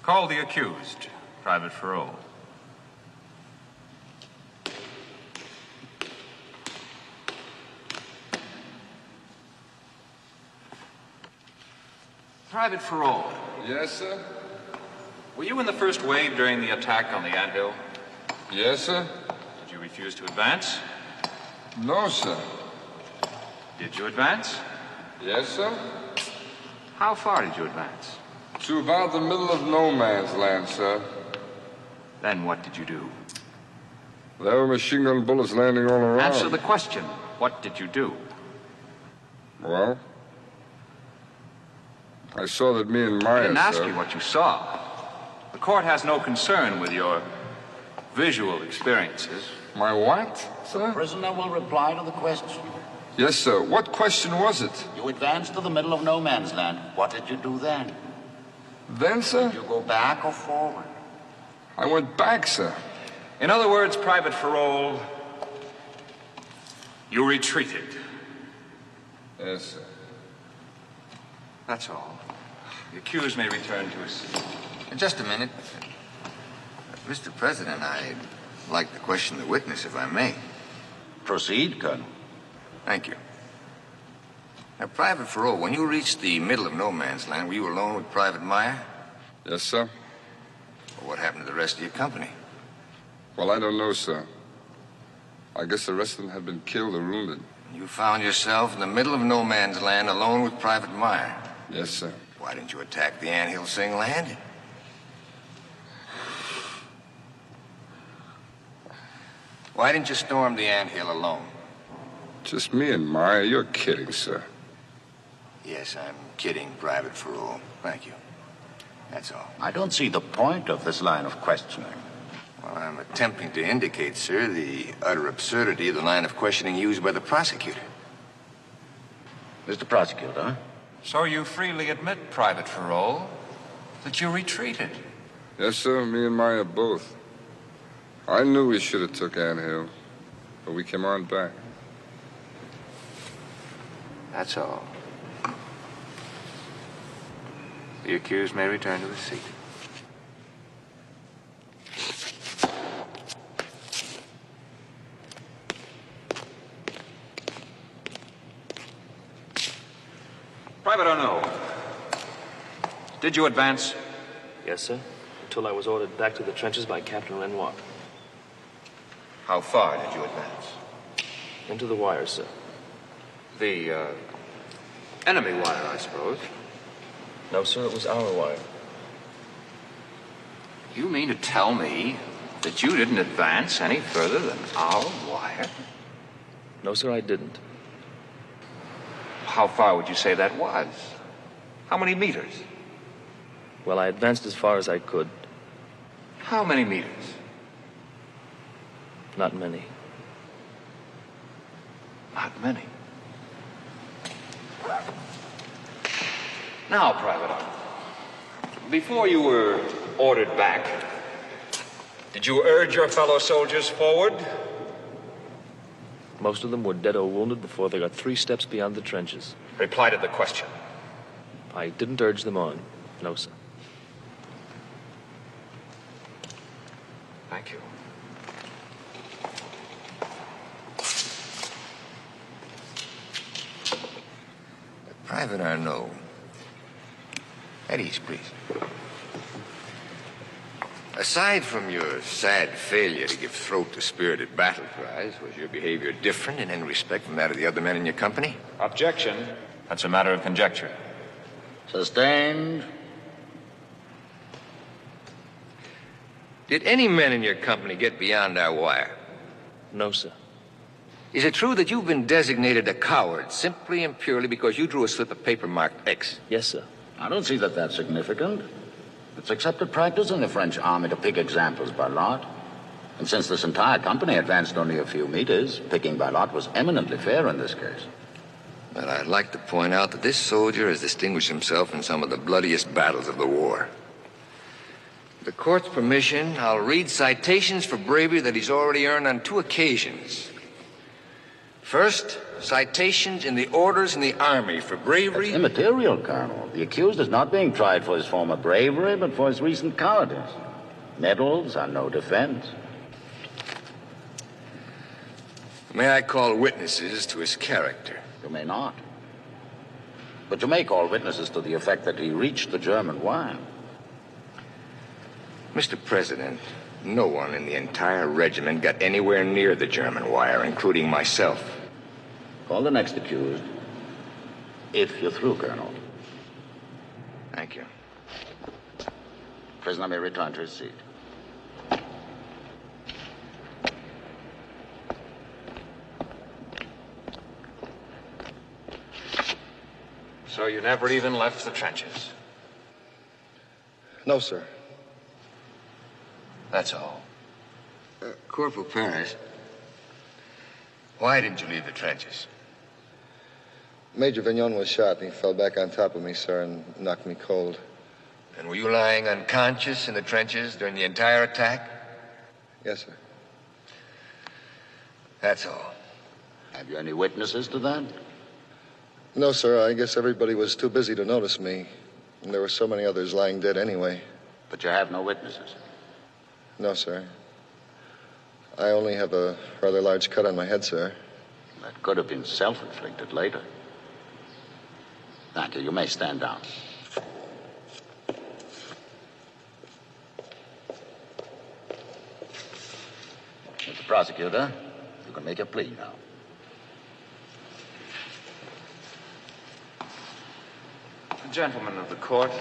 Call the accused, Private Farrell. Private Farrell. Yes, sir? Were you in the first wave during the attack on the anthill? Yes, sir? Did you refuse to advance? No, sir. Did you advance? Yes, sir? How far did you advance? To about the middle of no man's land, sir. Then what did you do? There were machine gun bullets landing all around. Answer the question. What did you do? Well, I saw that me and Maya, I didn't ask sir. you what you saw. The court has no concern with your visual experiences. My what, sir? The prisoner will reply to the question. Yes, sir. What question was it? You advanced to the middle of no man's land. What did you do then? Then, sir? Did you go back or forward? I went back, sir. In other words, Private Farrell, you retreated. Yes, sir. That's all. The accused may return to his seat. Just a minute. Mr. President, I'd like to question the witness, if I may. Proceed, Colonel. Thank you. Now, Private Farrell, when you reached the middle of no man's land, were you alone with Private Meyer? Yes, sir? Or what happened to the rest of your company? Well, I don't know, sir. I guess the rest of them had been killed or wounded. You found yourself in the middle of no man's land alone with Private Meyer. Yes, sir. Why didn't you attack the anthill single-handed? Why didn't you storm the anthill alone? Just me and Maya. You're kidding, sir. Yes, I'm kidding, Private Farrell. Thank you. That's all. I don't see the point of this line of questioning. Well, I'm attempting to indicate, sir, the utter absurdity of the line of questioning used by the prosecutor. Mr. Prosecutor? So you freely admit, Private Farrell, that you retreated. Yes, sir. Me and Maya both. I knew we should have took anthill, but we came on back. That's all. The accused may return to his seat. Private Arnaud, did you advance? Yes, sir. Until I was ordered back to the trenches by Captain Lenoir. How far did you advance? Into the wire, sir. The, enemy wire, I suppose. No, sir, it was our wire. You mean to tell me that you didn't advance any further than our wire? No, sir, I didn't. How far would you say that was? How many meters? Well, I advanced as far as I could. How many meters? Not many. Not many. Now, Private Arnold, before you were ordered back, did you urge your fellow soldiers forward? Most of them were dead or wounded before they got 3 steps beyond the trenches. Reply to the question. I didn't urge them on. No, sir. Thank you. Private Arnaud. At ease, please. Aside from your sad failure to give throat to spirited battle cries, was your behavior different in any respect from that of the other men in your company? Objection. That's a matter of conjecture. Sustained. Did any men in your company get beyond our wire? No, sir. Is it true that you've been designated a coward simply and purely because you drew a slip of paper marked X? Yes, sir. I don't see that that's significant. It's accepted practice in the French army to pick examples by lot. And since this entire company advanced only a few meters, picking by lot was eminently fair in this case. But I'd like to point out that this soldier has distinguished himself in some of the bloodiest battles of the war. With the court's permission, I'll read citations for bravery that he's already earned on 2 occasions. First, citations in the orders in the Army for bravery. It's immaterial, Colonel. The accused is not being tried for his former bravery, but for his recent cowardice. Medals are no defense. May I call witnesses to his character? You may not. But you may call witnesses to the effect that he reached the German wire. Mr. President, no one in the entire regiment got anywhere near the German wire, including myself. Call the next accused. If you're through, Colonel. Thank you. Prisoner may return to his seat. So you never even left the trenches? No, sir. That's all. Corporal Parrish, why didn't you leave the trenches? Major Vignon was shot, and he fell back on top of me, sir, and knocked me cold. And were you lying unconscious in the trenches during the entire attack? Yes, sir. That's all. Have you any witnesses to that? No, sir. I guess everybody was too busy to notice me. And there were so many others lying dead anyway. But you have no witnesses. No, sir. I only have a rather large cut on my head, sir. That could have been self-inflicted later. Thank you. You may stand down. Mr. Prosecutor, you can make your plea now. Gentlemen of the court,